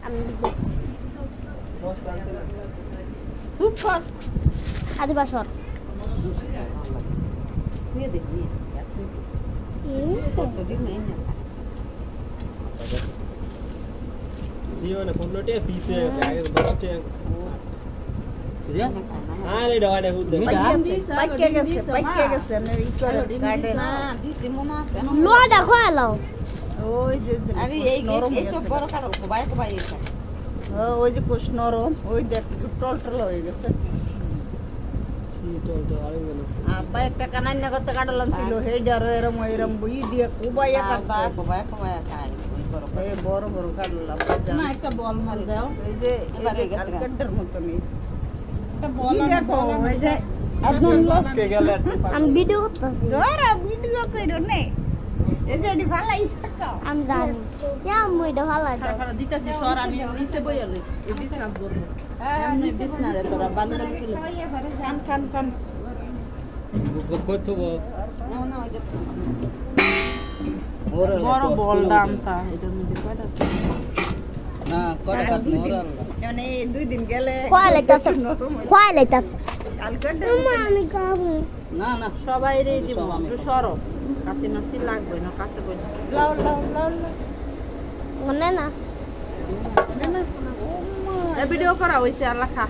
আমি খুব সর আদিবাসর নিয়ে দেখ নিয়ে কত দিন নেই না দিও না 15 টাকা পিস হয়ে গেছে আগে 10 টাকা আরে ডগাটা হুদ্দে বাইকে গেছে না ই করে কাটে না দিতে মনে আছে লোটা খোয়ালাও ওই যে আরে এই সব বড় কাটো ভাই এটা ওই যে কোষ নরম ওই দেখ একটু টলটল হয়ে গেছে কি তো আরে বলো আব্বা একটা কানান্না করতে কাটলাম ছিল হেডার এরম বই দিয়ে কুবাইয়া কাটছে কুবাইয়া খায় এই বড় বড় কাটলাম না একটা বল মার দাও এই যে এবারে গেছে কাটার মত নেই একটা বল দেখো ওই যে একদম লস কে গেল আমি ভিডিও করতেছি ধরা ভিডিও কইরো নে এই যে এডি ভালাই থাকো আমি জানি ইয়া মুইটা ভালো লাগে খারাপ দিতাছি সর আমি নিচে বইয়ালে এই বিছনা করব এমনি বিছনা রে তোরা বান্দর ফেলে খান কত না না ওই যে বড় বল দামটা এটার মধ্যে কয়টা না কয়টা কাট মোরা মানে 2 দিন গেলে খোয়ালাইতাছে কালকে আমি খাবো না না সবাই রে দিব একটু সরো কাছে নাসি লাগবে না কাছে বই লাও মনে না ভিডিও করা হইছে আল্লাহ খা